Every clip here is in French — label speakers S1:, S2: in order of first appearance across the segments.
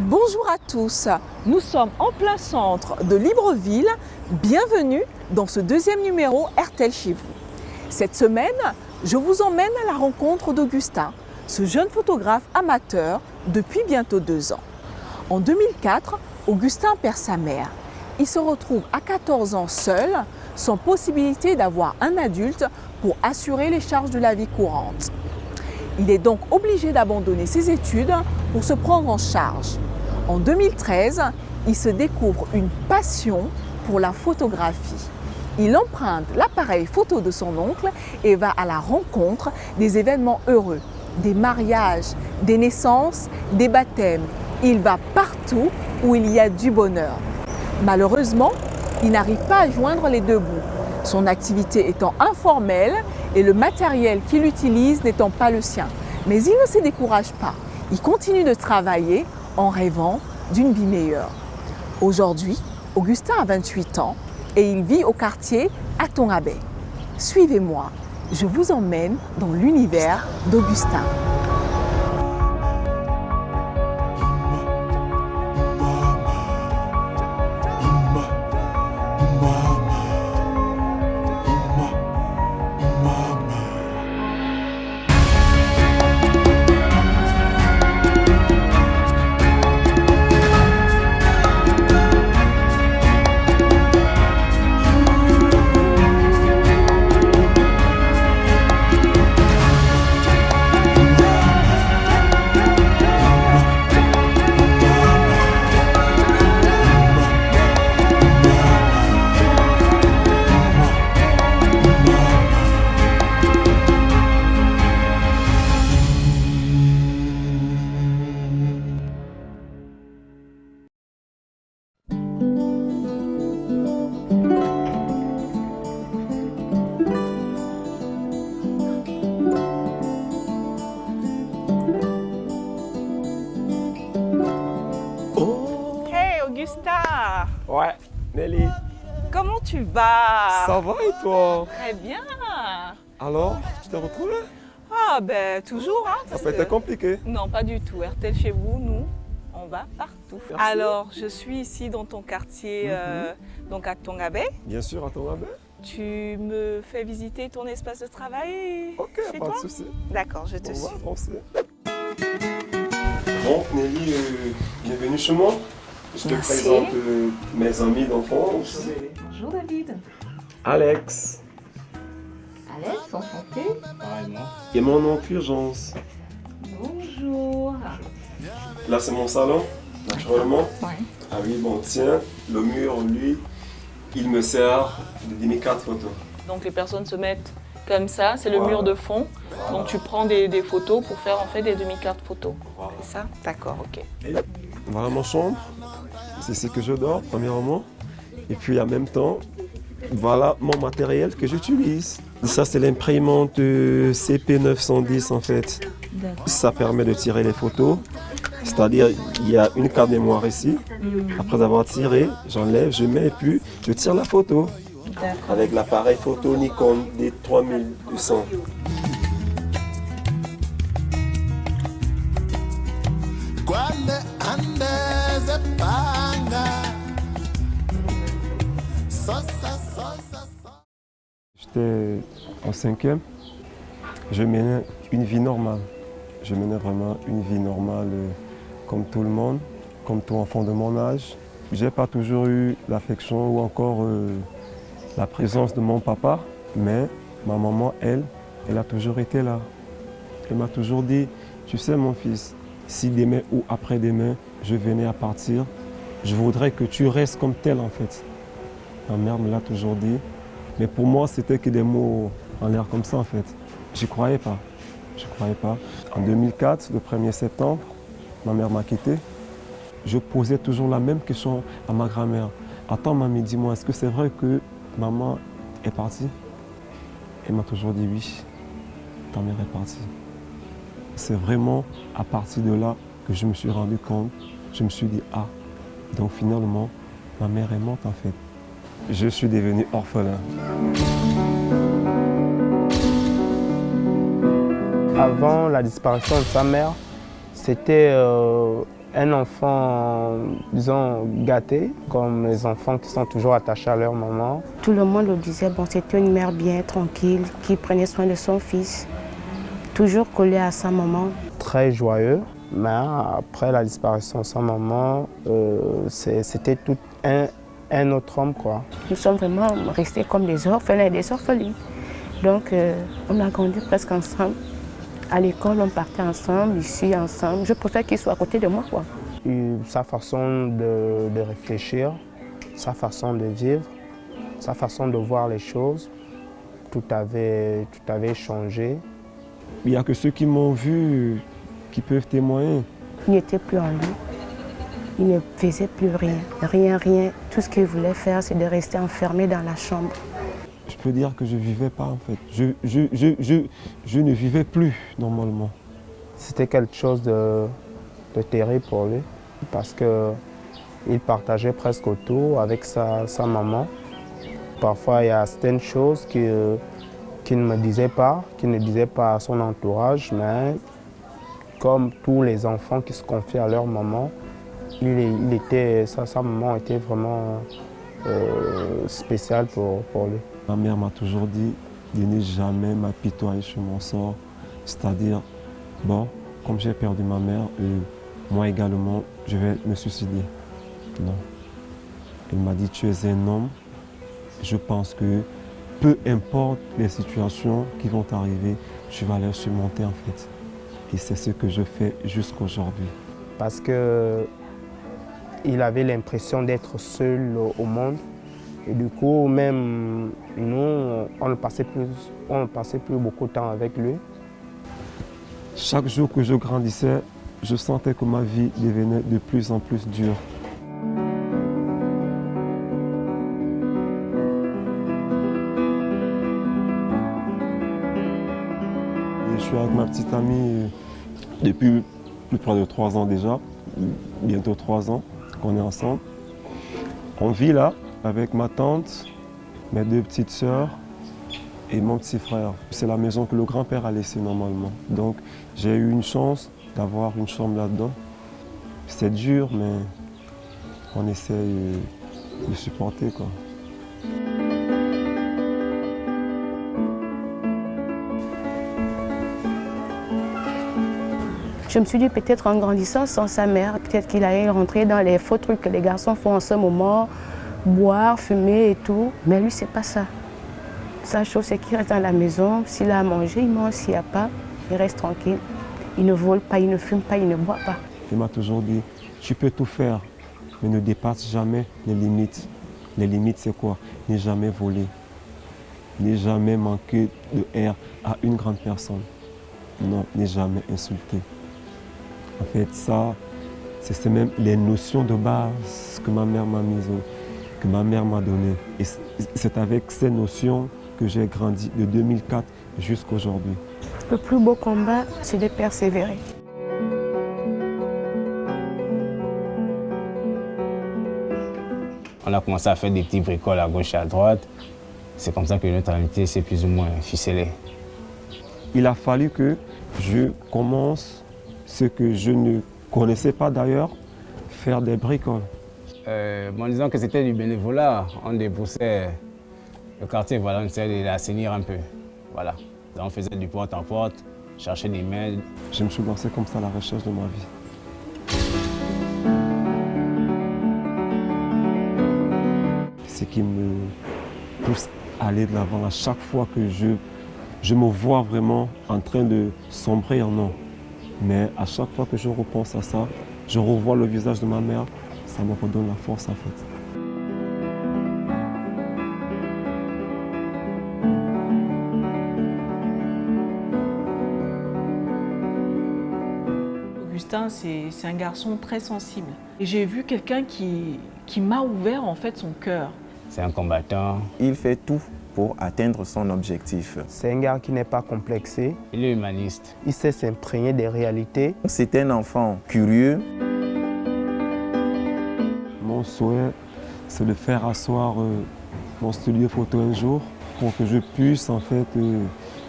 S1: Bonjour à tous, nous sommes en plein centre de Libreville. Bienvenue dans ce deuxième numéro RTL chez vous. Cette semaine, je vous emmène à la rencontre d'Augustin, ce jeune photographe amateur depuis bientôt 2 ans. En 2004, Augustin perd sa mère. Il se retrouve à 14 ans seul, sans possibilité d'avoir un adulte pour assurer les charges de la vie courante. Il est donc obligé d'abandonner ses études pour se prendre en charge. En 2013, il se découvre une passion pour la photographie. Il emprunte l'appareil photo de son oncle et va à la rencontre des événements heureux, des mariages, des naissances, des baptêmes. Il va partout où il y a du bonheur. Malheureusement, il n'arrive pas à joindre les deux bouts, son activité étant informelle et le matériel qu'il utilise n'étant pas le sien. Mais il ne se décourage pas. Il continue de travailler en rêvant d'une vie meilleure. Aujourd'hui, Augustin a 28 ans et il vit au quartier Atongabé. Suivez-moi, je vous emmène dans l'univers d'Augustin. Hey Augustin,
S2: Ouais, Nelly,
S1: comment tu vas?
S2: ça va et toi?
S1: Très bien.
S2: Alors, tu t'es retrouvée?
S1: Ah ben toujours hein.
S2: Ça
S1: parce
S2: peut
S1: que-
S2: être compliqué.
S1: Non, pas du tout. RTL chez vous, nous, on va partout.
S2: Merci.
S1: Alors, je suis ici dans ton quartier, donc à Tongabé.
S2: Bien sûr, à ton avis.
S1: Tu me fais visiter ton espace de travail
S2: Ok,
S1: chez
S2: pas
S1: toi?
S2: de souci.
S1: D'accord, je te
S2: On
S1: suis.
S2: va avancer. Bon, Nelly, bienvenue chez moi. Je te
S1: Merci.
S2: présente mes amis d'enfance.
S1: Bonjour David.
S2: Alex
S1: Alex, enchanté.
S2: et mon oncle Urgence.
S1: Bonjour.
S2: Là, c'est mon salon, naturellement.
S1: Ouais.
S2: Ah oui, bon, tiens, le mur, lui, il me sert de demi-carte photo.
S1: Donc les personnes se mettent comme ça, c'est le
S2: Voilà.
S1: mur de fond. Donc tu prends des photos pour faire en fait des demi-cartes photos.
S2: Voilà.
S1: C'est ça? D'accord, ok.
S2: Voilà mon chambre, c'est ici que je dors, premièrement. Et puis en même temps, voilà mon matériel que j'utilise. Ça, c'est l'imprimante CP910 en fait.
S1: D'accord.
S2: Ça permet de tirer les photos. C'est-à-dire, il y a une carte mémoire ici. Après avoir tiré, j'enlève, je mets et puis je tire la photo
S1: D'accord.
S2: avec l'appareil photo Nikon D3200.
S3: Kwale andeze panga.
S2: J'étais en 5e, je menais une vie normale. Je menais vraiment une vie normale comme tout le monde, comme tout enfant de mon âge. J'ai pas toujours eu l'affection ou encore la présence de mon papa, mais ma maman, elle a toujours été là. Elle m'a toujours dit, tu sais mon fils, si demain ou après-demain je venais à partir, je voudrais que tu restes comme tel en fait. Ma mère me l'a toujours dit. Mais pour moi, c'était que des mots en l'air comme ça, en fait. Je ne croyais pas. Je croyais pas. En 2004, le 1er septembre, ma mère m'a quitté. Je posais toujours la même question à ma grand-mère. Attends, mamie, dis-moi, est-ce que c'est vrai que maman est partie? Elle m'a toujours dit oui, ta mère est partie. C'est vraiment à partir de là que je me suis rendu compte. Je me suis dit, ah, donc finalement, ma mère est morte, en fait. Je suis devenu orphelin.
S4: Avant la disparition de sa mère, c'était un enfant, disons, gâté, comme les enfants qui sont toujours attachés à leur maman.
S5: Tout le monde le disait, bon, c'était une mère bien tranquille, qui prenait soin de son fils, toujours collée à sa maman.
S4: Très joyeux, mais après la disparition de sa maman, c'était tout un autre homme, quoi.
S5: Nous sommes vraiment restés comme des orphelins et des orphelines. Donc, on a grandi presque ensemble. À l'école, on partait ensemble, ici ensemble. Je préfère qu'il soit à côté de moi, quoi.
S4: Et sa façon de réfléchir, sa façon de vivre, sa façon de voir les choses, tout avait changé.
S2: Il n'y a que ceux qui m'ont vu qui peuvent témoigner.
S5: Il n'était plus en lui. Il ne faisait plus rien. Rien. Tout ce qu'il voulait faire, c'est de rester enfermé dans la chambre.
S2: Je peux dire que je ne vivais pas en fait. Je ne vivais plus normalement.
S4: C'était quelque chose de terrible pour lui parce qu'il partageait presque tout avec sa maman. Parfois, il y a certaines choses qu'il ne me disait pas, qu'il ne disait pas à son entourage, mais comme tous les enfants qui se confient à leur maman, sa maman était vraiment spéciale pour lui.
S2: Ma mère m'a toujours dit de ne jamais m'apitoyer sur mon sort. C'est-à-dire, bon, comme j'ai perdu ma mère, moi également, je vais me suicider. Non. Elle m'a dit, tu es un homme. Je pense que peu importe les situations qui vont arriver, tu vas les surmonter en fait. Et c'est ce que je fais jusqu'aujourd'hui.
S4: Parce qu'il avait l'impression d'être seul au monde. Et du coup, même nous, on ne passait plus beaucoup de temps avec lui.
S2: Chaque jour que je grandissais, je sentais que ma vie devenait de plus en plus dure. Et je suis avec ma petite amie depuis plus près de 3 ans déjà, bientôt 3 ans qu'on est ensemble. On vit là avec ma tante, mes 2 petites sœurs et mon petit frère. C'est la maison que le grand-père a laissée normalement. Donc j'ai eu une chance d'avoir une chambre là-dedans. C'est dur, mais on essaye de supporter, quoi.
S5: Je me suis dit peut-être en grandissant sans sa mère, peut-être qu'il allait rentrer dans les faux trucs que les garçons font en ce moment, boire, fumer et tout. Mais lui, c'est pas ça. Sa chose, c'est qu'il reste dans la maison. S'il a à manger, il mange. S'il n'y a pas, il reste tranquille. Il ne vole pas, il ne fume pas, il ne boit pas.
S2: Il m'a toujours dit, tu peux tout faire, mais ne dépasse jamais les limites. Les limites, c'est quoi? Ne jamais voler. Ne jamais manquer de air à une grande personne. Non, ne jamais insulter. En fait, ça, c'est même les notions de base que ma mère m'a mises, que ma mère m'a données. Et c'est avec ces notions que j'ai grandi de 2004 jusqu'à aujourd'hui.
S5: Le plus beau combat, c'est de persévérer.
S6: On a commencé à faire des petits bricoles à gauche et à droite. C'est comme ça que notre amitié s'est plus ou moins ficelée.
S2: Il a fallu que je commence ce que je ne connaissais pas d'ailleurs, faire des bricoles.
S6: En disant que c'était du bénévolat, on débroussait le quartier, voilà, on essayait de l'assainir un peu. Voilà. Donc on faisait du porte en porte, cherchait des mains.
S2: Je me suis lancé comme ça à la recherche de ma vie. Ce qui me pousse à aller de l'avant à chaque fois que je me vois vraiment en train de sombrer en non. Mais à chaque fois que je repense à ça, je revois le visage de ma mère, ça me redonne la force en fait.
S1: Augustin, c'est un garçon très sensible. Et j'ai vu quelqu'un qui m'a ouvert en fait son cœur.
S6: C'est un combattant.
S7: Il fait tout pour atteindre son objectif.
S4: C'est un gars qui n'est pas complexé.
S6: Il est humaniste.
S4: Il sait s'imprégner des réalités.
S7: C'est un enfant curieux.
S2: Mon souhait, c'est de faire asseoir mon studio photo un jour pour que je puisse en fait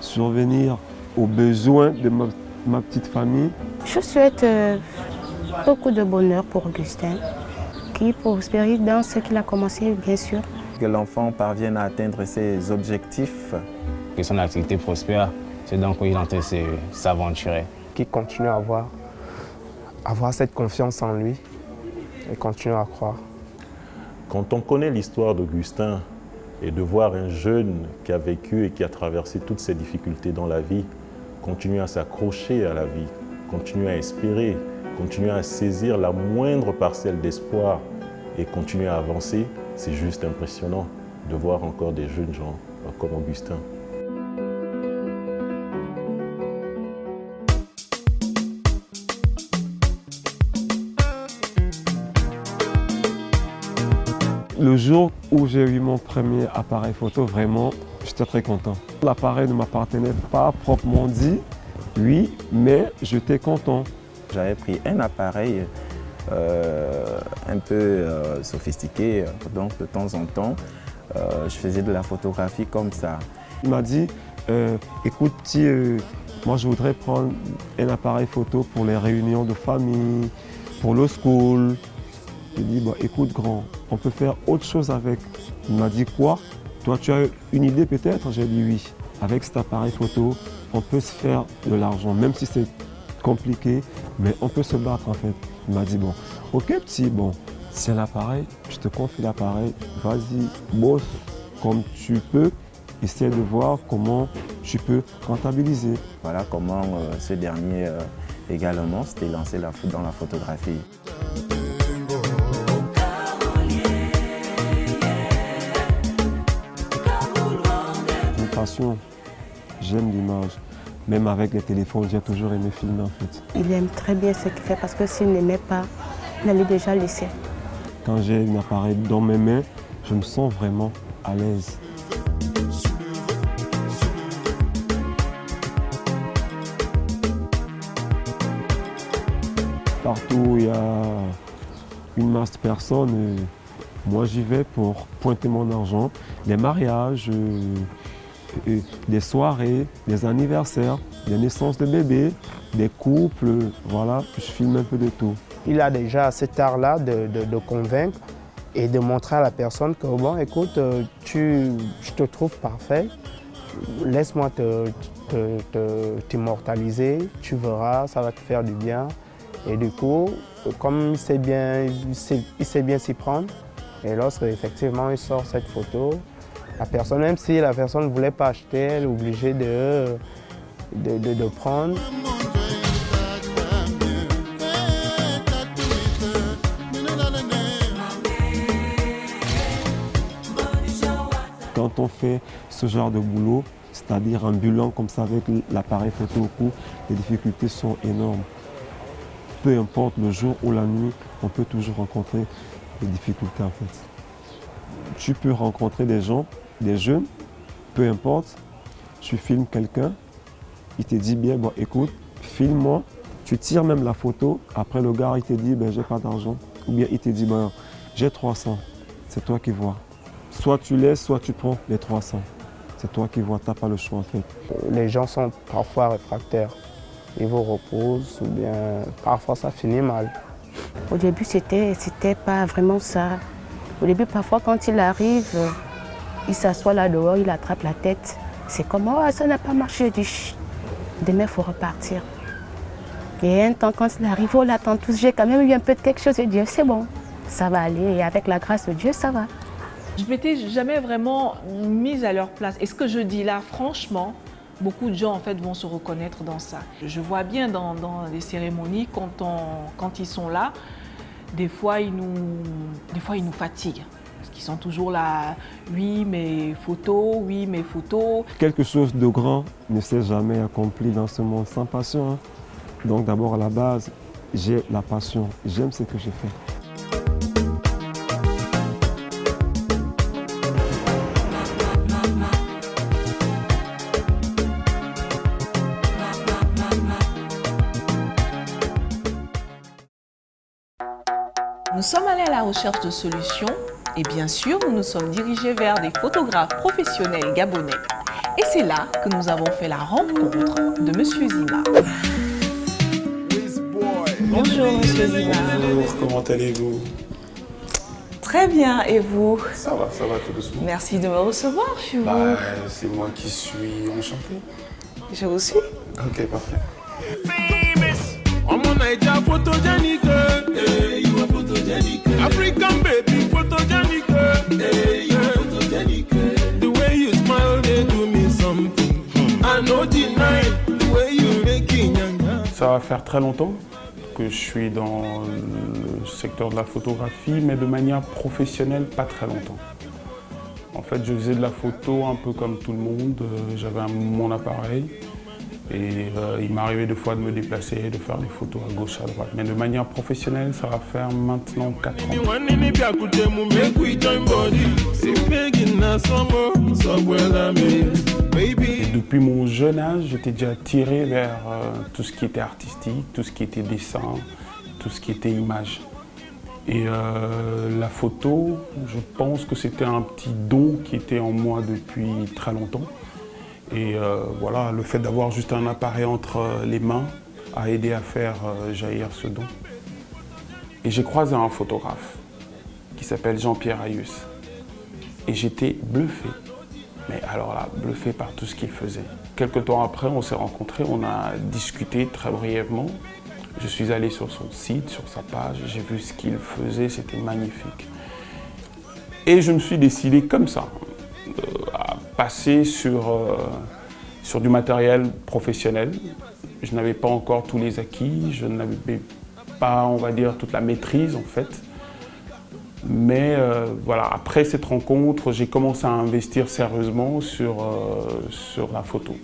S2: survenir aux besoins de ma petite famille.
S5: Je souhaite Beaucoup de bonheur pour Augustin, qui prospère dans ce qu'il a commencé, bien sûr.
S7: Que l'enfant parvienne à atteindre ses objectifs.
S6: Que son activité prospère, c'est dans quoi il est en train de s'aventurer.
S4: Qui continue à avoir cette confiance en lui et continue à croire.
S8: Quand on connaît l'histoire d'Augustin et de voir un jeune qui a vécu et qui a traversé toutes ces difficultés dans la vie, continuer à s'accrocher à la vie, continuer à espérer, continuer à saisir la moindre parcelle d'espoir et continuer à avancer, c'est juste impressionnant de voir encore des jeunes gens comme Augustin.
S2: Le jour où j'ai eu mon premier appareil photo, vraiment, j'étais très content. L'appareil ne m'appartenait pas proprement dit, oui, mais j'étais content.
S7: J'avais pris un appareil un peu sophistiqué, donc de temps en temps, je faisais de la photographie comme ça.
S2: Il m'a dit, écoute, moi je voudrais prendre un appareil photo pour les réunions de famille, pour le school. J'ai dit, bah, écoute grand, on peut faire autre chose avec. Il m'a dit quoi? Toi tu as une idée peut-être? J'ai dit oui. Avec cet appareil photo, on peut se faire de l'argent, même si c'est compliqué, mais on peut se battre en fait. Il m'a dit bon, ok petit, bon, c'est l'appareil, je te confie l'appareil, vas-y, bosse comme tu peux, essaie de voir comment tu peux rentabiliser.
S7: Voilà comment ce dernier également s'était lancé dans la photographie.
S2: Passion, j'aime l'image. Même avec les téléphones, j'ai toujours aimé filmer en fait.
S5: Il aime très bien ce qu'il fait parce que s'il n'aimait pas, il allait déjà laisser.
S2: Quand j'ai un appareil dans mes mains, je me sens vraiment à l'aise. Partout où il y a une masse de personnes, moi j'y vais pour pointer mon argent. Les mariages, des soirées, des anniversaires, des naissances de bébés, des couples, voilà, je filme un peu de tout.
S4: Il a déjà cet art-là de convaincre et de montrer à la personne que bon, écoute, je te trouve parfait, laisse-moi t'immortaliser, tu verras, ça va te faire du bien. Et du coup, comme il sait bien s'y prendre, et lorsque effectivement il sort cette photo, la personne, même si la personne ne voulait pas acheter, elle est obligée de prendre.
S2: Quand on fait ce genre de boulot, c'est-à-dire ambulant comme ça avec l'appareil photo au cou, les difficultés sont énormes. Peu importe le jour ou la nuit, on peut toujours rencontrer des difficultés en fait. Tu peux rencontrer des gens, des jeunes, peu importe, tu filmes quelqu'un, il te dit bien, bon écoute, filme-moi, tu tires même la photo, après le gars il te dit, ben j'ai pas d'argent, ou bien il te dit, ben j'ai 300, c'est toi qui vois. Soit tu laisses, soit tu prends les 300, c'est toi qui vois, t'as pas le choix en fait.
S4: Les gens sont parfois réfractaires, ils vous reposent, ou bien parfois ça finit mal.
S5: Au début, c'était pas vraiment ça. Au début, parfois, quand il arrive, il s'assoit là dehors, il attrape la tête. C'est comme, oh, ça n'a pas marché. Je dis, chut, demain, il faut repartir. Et un temps, quand il arrive, oh, là, tous, j'ai quand même eu un peu de quelque chose. Je dis, c'est bon, ça va aller. Et avec la grâce de Dieu, ça va.
S1: Je ne m'étais jamais vraiment mise à leur place. Et ce que je dis là, franchement, beaucoup de gens en fait vont se reconnaître dans ça. Je vois bien dans les cérémonies, quand ils sont là, des fois ils nous fatiguent. Parce qu'ils sont toujours là, oui mes photos.
S2: Quelque chose de grand ne s'est jamais accompli dans ce monde sans passion. Hein. Donc d'abord à la base, j'ai la passion, j'aime ce que je fais.
S1: Nous sommes allés à la recherche de solutions et bien sûr, nous nous sommes dirigés vers des photographes professionnels gabonais. Et c'est là que nous avons fait la rencontre de Monsieur Zima. Bonjour, monsieur Zima.
S9: Bonjour, comment allez-vous?
S1: Très bien, et vous?
S9: Ça va tout doucement.
S1: Merci de me recevoir chez vous.
S9: C'est moi qui suis enchanté.
S1: Je vous suis.
S9: Ok, parfait.
S3: I'm a Naija photogenic, you are photogenic. African baby photogenic, you are photogenic. The way you smile, they do me something. I no deny the way you making young.
S9: Ça va faire très longtemps que je suis dans le secteur de la photographie, mais de manière professionnelle, pas très longtemps. En fait, je faisais de la photo un peu comme tout le monde. J'avais mon appareil. Et il m'arrivait des fois de me déplacer, de faire des photos à gauche, à droite. Mais de manière professionnelle, ça va faire maintenant 4 ans. Et depuis mon jeune âge, j'étais déjà attiré vers tout ce qui était artistique, tout ce qui était dessin, tout ce qui était image. Et la photo, je pense que c'était un petit don qui était en moi depuis très longtemps. Et voilà, le fait d'avoir juste un appareil entre les mains a aidé à faire jaillir ce don. Et j'ai croisé un photographe qui s'appelle Jean-Pierre Ayus. Et j'étais bluffé. Mais alors là, bluffé par tout ce qu'il faisait. Quelques temps après, on s'est rencontrés, on a discuté très brièvement. Je suis allé sur son site, sur sa page, j'ai vu ce qu'il faisait, c'était magnifique. Et je me suis décidé comme ça à passer sur du matériel professionnel. Je n'avais pas encore tous les acquis, je n'avais pas, on va dire, toute la maîtrise en fait. Mais voilà, après cette rencontre, j'ai commencé à investir sérieusement sur la photo.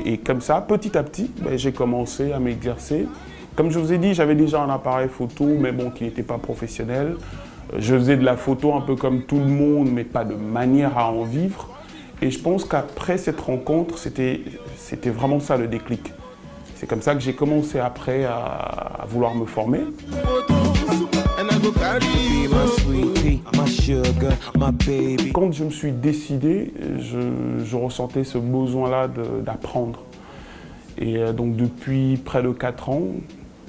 S9: Et comme ça, petit à petit, j'ai commencé à m'exercer. Comme je vous ai dit, j'avais déjà un appareil photo, mais bon, qui n'était pas professionnel. Je faisais de la photo un peu comme tout le monde, mais pas de manière à en vivre. Et je pense qu'après cette rencontre, c'était vraiment ça le déclic. C'est comme ça que j'ai commencé après à vouloir me former. Quand je me suis décidé, je ressentais ce besoin-là d'apprendre. Et donc depuis près de 4 ans,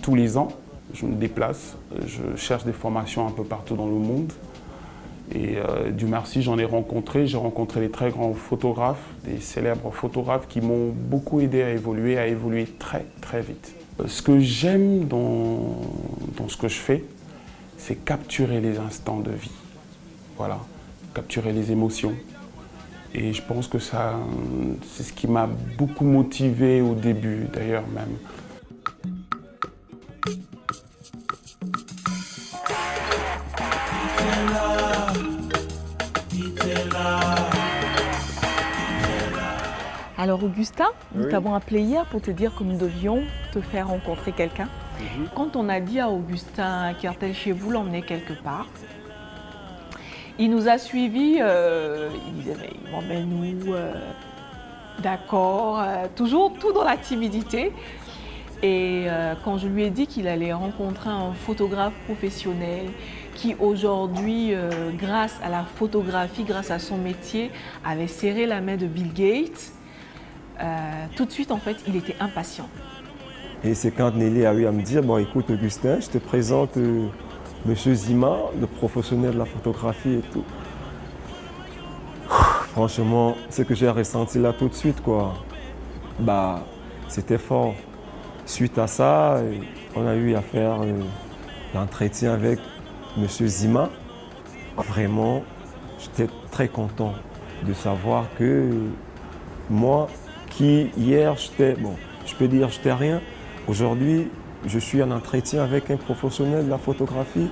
S9: tous les ans, je me déplace, je cherche des formations un peu partout dans le monde. Et Dieu merci, j'en ai rencontré. J'ai rencontré des très grands photographes, des célèbres photographes qui m'ont beaucoup aidé à évoluer très très vite. Ce que j'aime dans ce que je fais, c'est capturer les instants de vie. Voilà, capturer les émotions. Et je pense que c'est ce qui m'a beaucoup motivé au début, d'ailleurs même.
S1: Alors Augustin, nous t'avons appelé hier pour te dire que nous devions te faire rencontrer quelqu'un. Quand on a dit à Augustin qu'Hertel chez vous l'emmenait quelque part, il nous a suivis, il disait mais emmène-nous, d'accord, toujours tout dans la timidité. Et quand je lui ai dit qu'il allait rencontrer un photographe professionnel qui aujourd'hui, grâce à la photographie, grâce à son métier, avait serré la main de Bill Gates, tout de suite en fait, il était impatient.
S2: Et c'est quand Nelly a eu à me dire, bon écoute Augustin, je te présente Monsieur Zima, le professionnel de la photographie et tout. Franchement, ce que j'ai ressenti là tout de suite, quoi, c'était fort. Suite à ça, on a eu à faire l'entretien avec Monsieur Zima. Vraiment, j'étais très content de savoir que moi, qui hier, je peux dire j'étais rien, aujourd'hui, je suis en entretien avec un professionnel de la photographie.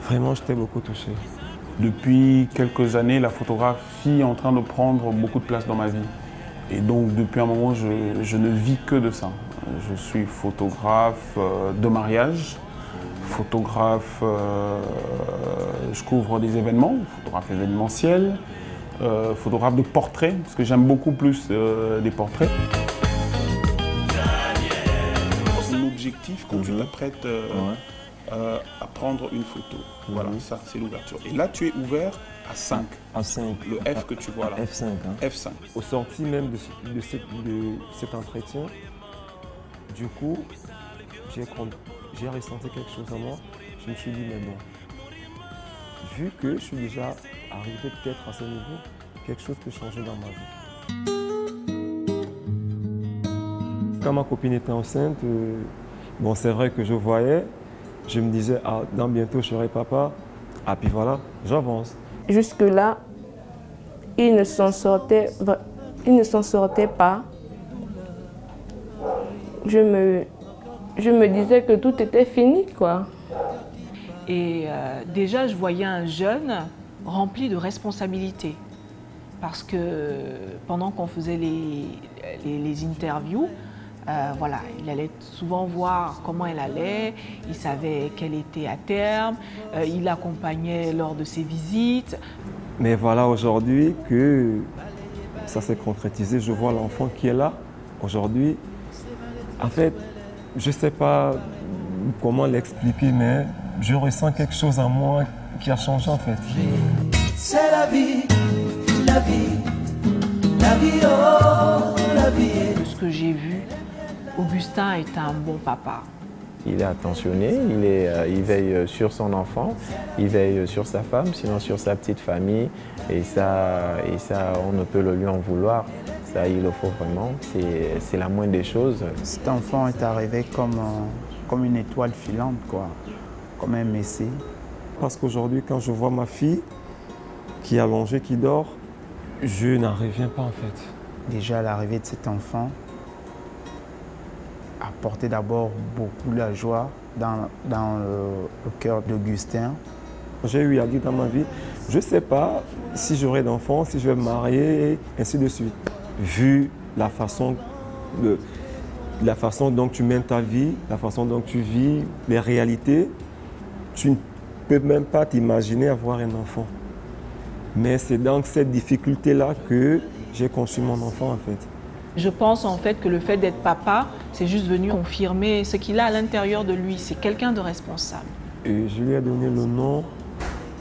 S2: Vraiment, j'étais beaucoup touché.
S9: Depuis quelques années, la photographie est en train de prendre beaucoup de place dans ma vie. Et donc, depuis un moment, je ne vis que de ça. Je suis photographe de mariage, photographe, je couvre des événements, photographe événementiel, photographe de portraits, parce que j'aime beaucoup plus des portraits. L'objectif, quand tu t'apprêtes à prendre une photo, voilà, ça c'est l'ouverture. Et là, tu es ouvert à 5.
S2: À 5.
S9: Le F que tu vois là.
S2: F5. Hein.
S9: F5.
S2: Au sorti même de cet entretien, Du coup, j'ai ressenti quelque chose en moi. Je me suis dit, mais bon, vu que je suis déjà arrivé peut-être à ce niveau, quelque chose peut changer dans ma vie. Quand ma copine était enceinte, bon, c'est vrai que je voyais, je me disais, ah, dans bientôt je serai papa. Ah, puis voilà, j'avance.
S5: Jusque-là, il ne s'en sortait pas. Je me disais que tout était fini, quoi.
S1: Et déjà, je voyais un jeune rempli de responsabilités. Parce que pendant qu'on faisait les interviews, voilà, il allait souvent voir comment elle allait, il savait qu'elle était à terme, il l'accompagnait lors de ses visites.
S2: Mais voilà, aujourd'hui que ça s'est concrétisé, je vois l'enfant qui est là. Aujourd'hui, en fait, je ne sais pas comment l'expliquer, mais je ressens quelque chose en moi qui a changé en fait.
S10: C'est la vie, la vie, la vie, oh, la vie.
S1: De ce que j'ai vu, Augustin est un bon papa.
S7: Il est attentionné, il veille sur son enfant, il veille sur sa femme, sinon sur sa petite famille. Et ça, on ne peut le lui en vouloir. Ça, il le faut vraiment. C'est la moindre des choses.
S4: Cet enfant est arrivé comme une étoile filante, quoi, comme un messie.
S2: Parce qu'aujourd'hui, quand je vois ma fille qui est allongée, qui dort, je n'en reviens pas en fait.
S4: Déjà, l'arrivée de cet enfant apportait d'abord beaucoup la joie dans le cœur d'Augustin.
S2: J'ai eu à dire dans ma vie, je ne sais pas si j'aurai d'enfants, si je vais me marier, et ainsi de suite. Vu la façon dont tu mènes ta vie, la façon dont tu vis, les réalités, tu ne peux même pas t'imaginer avoir un enfant. Mais c'est dans cette difficulté-là que j'ai conçu mon enfant en fait.
S1: Je pense en fait que le fait d'être papa, c'est juste venu confirmer ce qu'il a à l'intérieur de lui. C'est quelqu'un de responsable.
S2: Et je lui ai donné le nom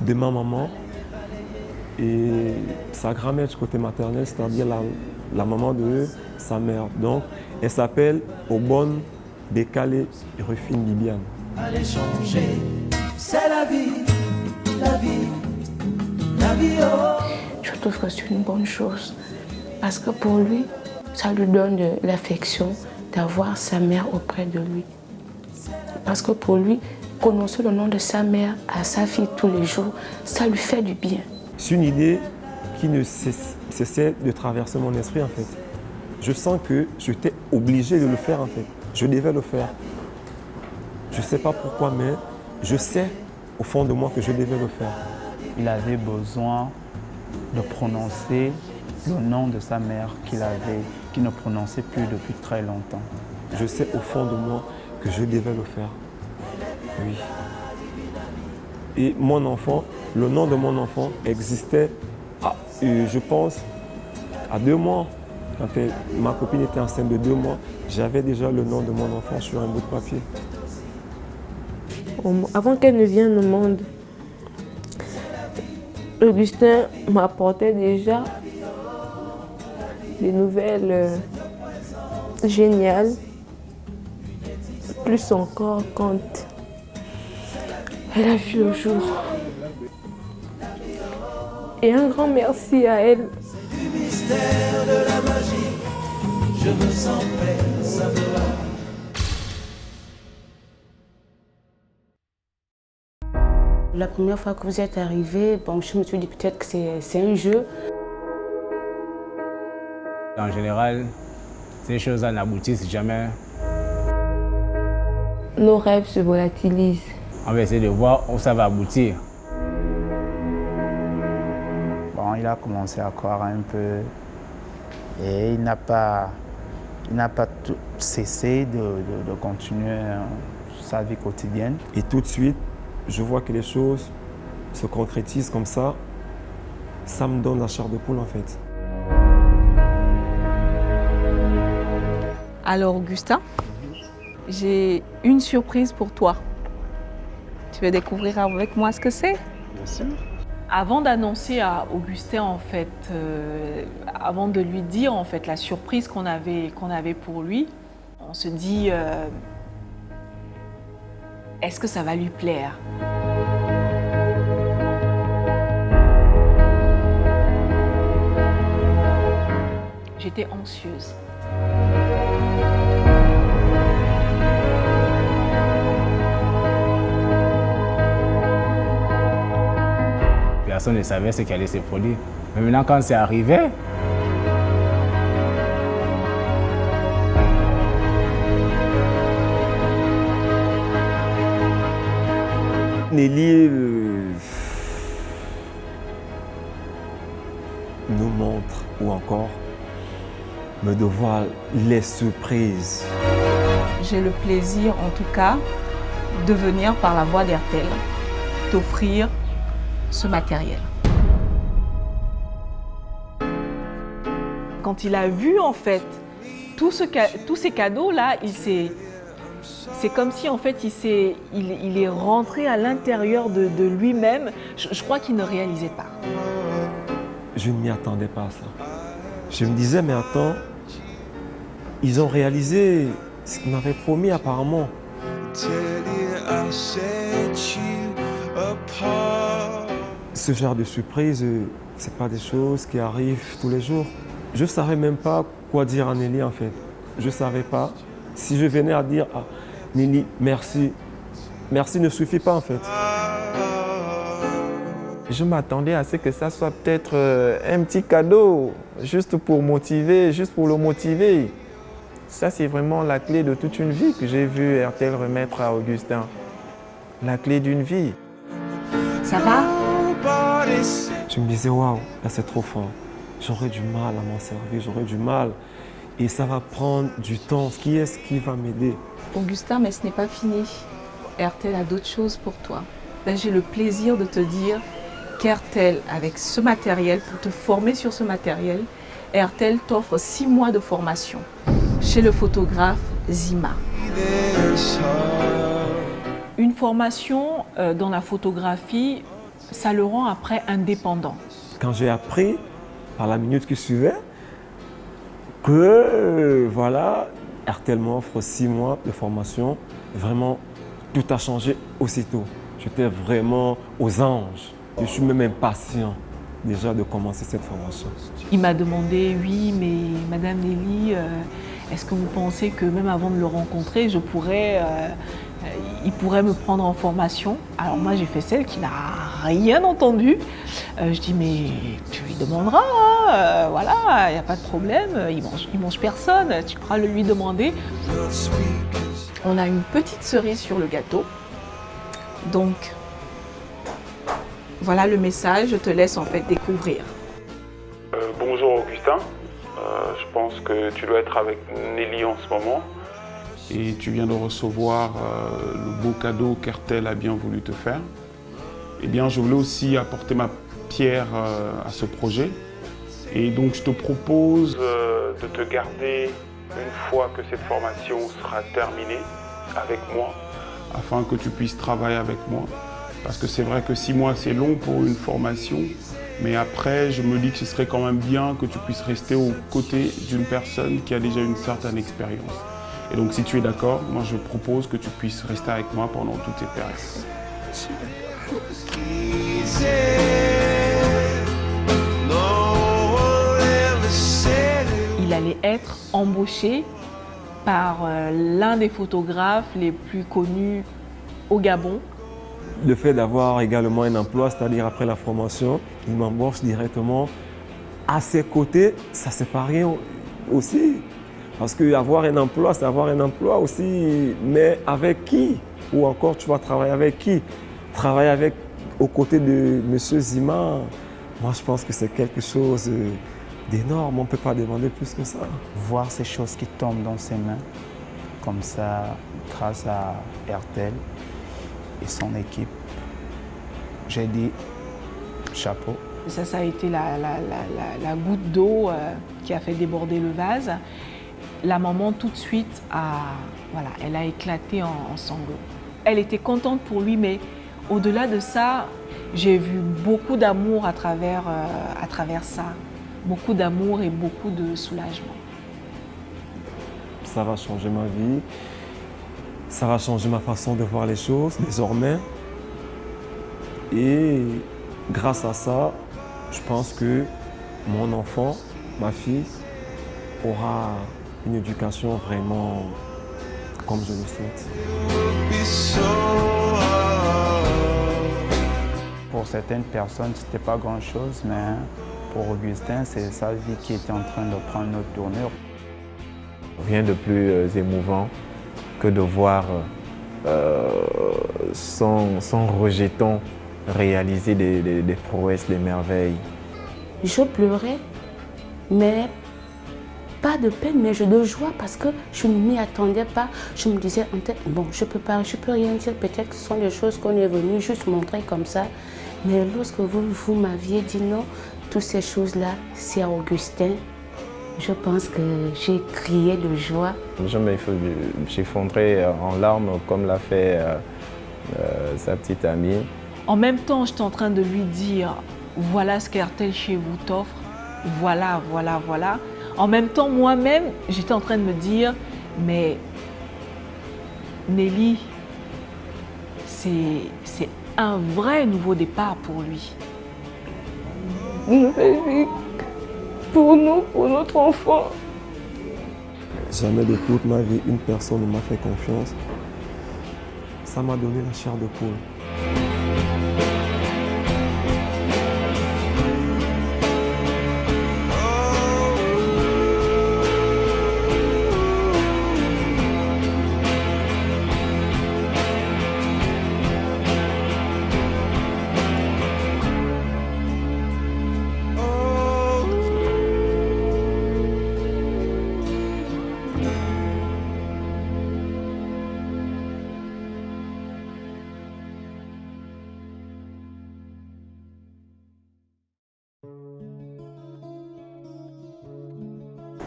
S2: de ma maman et sa grand-mère du côté maternel, c'est-à-dire la maman de sa mère. Donc, elle s'appelle Aubonne Bécalé Rufine Bibiane.
S10: Allez changer, c'est la vie, la vie, la vie, oh.
S5: Je trouve que c'est une bonne chose parce que pour lui, ça lui donne de l'affection d'avoir sa mère auprès de lui. Parce que pour lui, prononcer le nom de sa mère à sa fille tous les jours, ça lui fait du bien.
S2: C'est une idée qui ne cessait de traverser mon esprit en fait. Je sens que j'étais obligé de le faire en fait. Je devais le faire. Je ne sais pas pourquoi, mais je sais au fond de moi que je devais le faire.
S4: Il avait besoin de prononcer le nom de sa mère qu'il ne prononçait plus depuis très longtemps.
S2: Je sais au fond de moi que je devais le faire. Oui. Et mon enfant, le nom de mon enfant existait, je pense, à 2 mois. Quand ma copine était enceinte de 2 mois, j'avais déjà le nom de mon enfant sur un bout de papier.
S5: Avant qu'elle ne vienne au monde, Augustin m'apportait déjà des nouvelles géniales, plus encore quand elle a vu le jour. Et un grand merci à elle.
S10: Du mystère de la magie, je me sens prêt, ça me va.
S5: La première fois que vous êtes arrivé, bon, je me suis dit peut-être que c'est un jeu.
S6: En général, ces choses-là n'aboutissent jamais.
S5: Nos rêves se volatilisent.
S6: On va essayer de voir où ça va aboutir.
S4: Bon, il a commencé à croire un peu et il n'a pas cessé de continuer sa vie quotidienne.
S2: Et tout de suite, je vois que les choses se concrétisent comme ça. Ça me donne la chair de poule en fait.
S1: Alors Augustin, j'ai une surprise pour toi. Tu veux découvrir avec moi ce que c'est?
S2: Bien sûr.
S1: Avant d'annoncer à Augustin en fait, avant de lui dire en fait la surprise qu'on avait pour lui, on se dit, est-ce que ça va lui plaire? J'étais anxieuse.
S6: Personne ne savait ce qui allait se produire. Mais maintenant, quand c'est arrivé,
S2: Nelly nous montre, ou encore me dévoile les surprises.
S1: J'ai le plaisir, en tout cas, de venir par la voie d'RTL t'offrir ce matériel. Quand il a vu, en fait, tous ces cadeaux-là, c'est comme si, en fait, il est rentré à l'intérieur de lui-même. Je crois qu'il ne réalisait pas.
S2: Je ne m'y attendais pas à ça. Je me disais, mais attends, ils ont réalisé ce qu'ils m'avaient promis apparemment. Ce genre de surprise, ce n'est pas des choses qui arrivent tous les jours. Je ne savais même pas quoi dire à Nelly en fait. Je ne savais pas. Si je venais à dire à Nelly, merci, merci ne suffit pas en fait.
S7: Je m'attendais à ce que ça soit peut-être un petit cadeau, juste pour motiver, juste pour le motiver. Ça, c'est vraiment la clé de toute une vie que j'ai vu RTL remettre à Augustin. La clé d'une vie.
S1: Ça va?
S2: Je me disais, waouh, là c'est trop fort. J'aurais du mal à m'en servir, j'aurais du mal. Et ça va prendre du temps. Qui est-ce qui va m'aider?
S1: Augustin, mais ce n'est pas fini. RTL a d'autres choses pour toi. Là, j'ai le plaisir de te dire qu'RTL, avec ce matériel, pour te former sur ce matériel, RTL t'offre 6 mois de formation chez le photographe Zima. Une formation dans la photographie, ça le rend après indépendant.
S2: Quand j'ai appris, par la minute qui suivait, que voilà, RTL m'offre 6 mois de formation, vraiment tout a changé aussitôt. J'étais vraiment aux anges. Je suis même impatient déjà de commencer cette formation.
S1: Il m'a demandé, oui, mais Madame Nelly, est-ce que vous pensez que même avant de le rencontrer, il pourrait me prendre en formation? Alors moi, j'ai fait celle qui n'a rien entendu. Je dis, mais tu lui demanderas, hein, voilà, il n'y a pas de problème, il mange personne, tu pourras le lui demander. On a une petite cerise sur le gâteau. Donc, voilà le message, je te laisse en fait découvrir.
S9: Bonjour Augustin, je pense que tu dois être avec Nelly en ce moment. Et tu viens de recevoir le beau cadeau qu'RTL a bien voulu te faire. Eh bien, je voulais aussi apporter ma pierre à ce projet. Et donc, je te propose de te garder une fois que cette formation sera terminée avec moi, afin que tu puisses travailler avec moi. Parce que c'est vrai que 6 mois, c'est long pour une formation. Mais après, je me dis que ce serait quand même bien que tu puisses rester aux côtés d'une personne qui a déjà une certaine expérience. Et donc, si tu es d'accord, moi, je propose que tu puisses rester avec moi pendant toute cette période.
S1: Il allait être embauché par l'un des photographes les plus connus au Gabon.
S2: Le fait d'avoir également un emploi, c'est-à-dire après la formation, il m'embauche directement. À ses côtés, ça c'est pas rien aussi. Parce qu'avoir un emploi, c'est avoir un emploi aussi. Mais avec qui? Ou encore, tu vas travailler avec qui? Travailler aux côtés de M. Zima, moi je pense que c'est quelque chose d'énorme. On ne peut pas demander plus que ça.
S4: Voir ces choses qui tombent dans ses mains, comme ça, grâce à RTL et son équipe, j'ai dit chapeau.
S1: Ça a été la goutte d'eau qui a fait déborder le vase. La maman, tout de suite, elle a éclaté en sanglots. Elle était contente pour lui, mais au-delà de ça, j'ai vu beaucoup d'amour à travers ça. Beaucoup d'amour et beaucoup de soulagement.
S2: ça va changer ma vie, ça va changer ma façon de voir les choses désormais. Et grâce à ça, je pense que mon enfant, ma fille, aura une éducation vraiment comme je le souhaite.
S4: Pour certaines personnes, ce n'était pas grand-chose, mais pour Augustin, c'est sa vie qui était en train de prendre une autre tournure.
S7: Rien de plus émouvant que de voir son rejeton réaliser des prouesses, des merveilles.
S5: Je pleurais, mais pas de peine, mais de joie parce que je ne m'y attendais pas. Je me disais en tête, bon, je peux rien dire, peut-être que ce sont des choses qu'on est venu juste montrer comme ça. Mais lorsque vous m'aviez dit non, toutes ces choses-là, c'est à Augustin, je pense que j'ai crié de joie.
S7: Je m'effondrais en larmes comme l'a fait sa petite amie.
S1: En même temps, j'étais en train de lui dire, voilà ce qu'RTL chez vous t'offre, voilà. En même temps, moi-même, j'étais en train de me dire, mais Nelly, c'est un vrai nouveau départ pour lui.
S5: Une nouvelle vie pour nous, pour notre enfant.
S2: Jamais de toute ma vie, une personne ne m'a fait confiance. Ça m'a donné la chair de poule.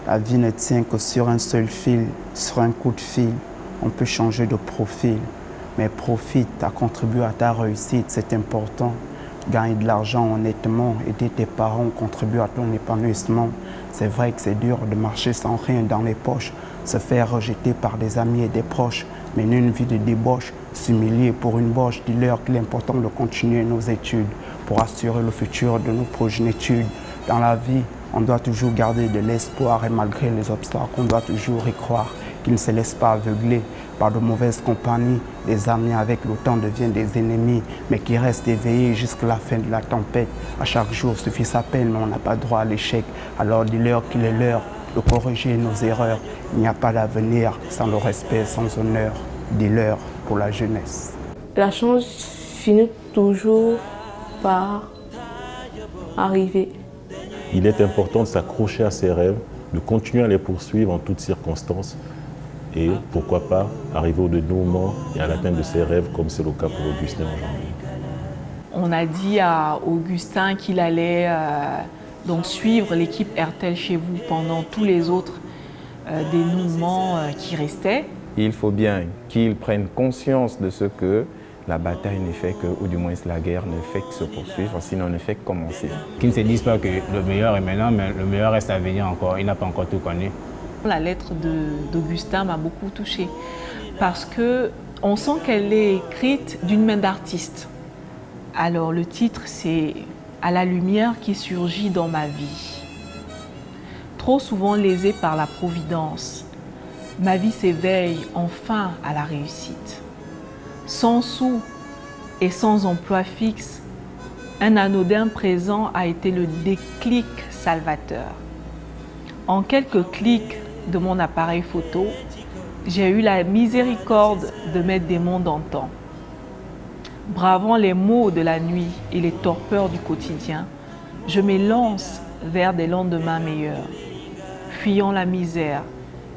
S4: La vie ne tient que sur un seul fil, sur un coup de fil. On peut changer de profil, mais profite à contribuer à ta réussite, c'est important. Gagner de l'argent honnêtement, aider tes parents, contribuer à ton épanouissement. C'est vrai que c'est dur de marcher sans rien dans les poches, se faire rejeter par des amis et des proches, mener une vie de débauche, s'humilier pour une boche. Dis-leur qu'il est important de continuer nos études pour assurer le futur de nos progénitudes. Dans la vie, on doit toujours garder de l'espoir et malgré les obstacles, on doit toujours y croire, qu'ils ne se laissent pas aveugler par de mauvaises compagnies. Les amis avec le temps deviennent des ennemis, mais qui restent éveillés jusqu'à la fin de la tempête. À chaque jour suffit sa peine, mais on n'a pas droit à l'échec. Alors dis-leur qu'il est l'heure de corriger nos erreurs. Il n'y a pas d'avenir sans le respect, sans honneur. Dis-leur pour la jeunesse.
S5: La chance finit toujours par arriver.
S8: Il est important de s'accrocher à ses rêves, de continuer à les poursuivre en toutes circonstances et pourquoi pas arriver au dénouement et à l'atteinte de ses rêves comme c'est le cas pour Augustin aujourd'hui.
S1: On a dit à Augustin qu'il allait donc suivre l'équipe RTL chez vous pendant tous les autres dénouements qui restaient.
S7: Il faut bien qu'il prenne conscience de ce que la bataille ne fait que, ou du moins la guerre ne fait que se poursuivre, sinon ne fait que commencer.
S6: Qu'ils ne se disent pas que le meilleur est maintenant, mais le meilleur reste à venir encore. Il n'a pas encore tout connu.
S1: La lettre d'Augustin m'a beaucoup touchée parce qu'on sent qu'elle est écrite d'une main d'artiste. Alors le titre, c'est « À la lumière qui surgit dans ma vie ». Trop souvent lésée par la providence, ma vie s'éveille enfin à la réussite. Sans sous et sans emploi fixe, un anodin présent a été le déclic salvateur. En quelques clics de mon appareil photo, j'ai eu la miséricorde de mettre des mondes en temps. Bravant les maux de la nuit et les torpeurs du quotidien, je m'élance vers des lendemains meilleurs. Fuyant la misère,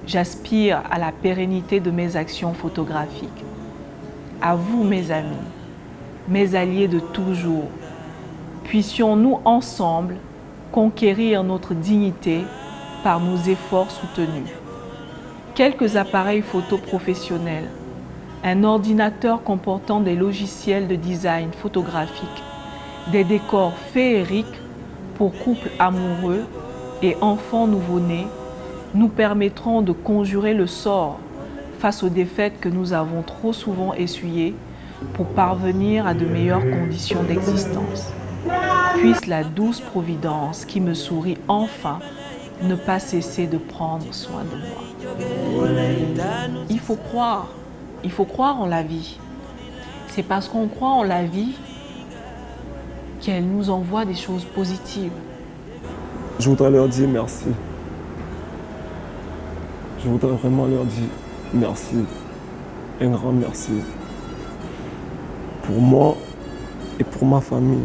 S1: j'aspire à la pérennité de mes actions photographiques. À vous, mes amis, mes alliés de toujours, puissions-nous ensemble conquérir notre dignité par nos efforts soutenus. Quelques appareils photo professionnels, un ordinateur comportant des logiciels de design photographique, des décors féeriques pour couples amoureux et enfants nouveau-nés, nous permettront de conjurer le sort face aux défaites que nous avons trop souvent essuyées pour parvenir à de meilleures conditions d'existence. Puisse la douce providence qui me sourit enfin ne pas cesser de prendre soin de moi. Il faut croire en la vie. C'est parce qu'on croit en la vie qu'elle nous envoie des choses positives.
S2: Je voudrais leur dire merci. Je voudrais vraiment leur dire merci. Un grand merci. Pour moi et pour ma famille.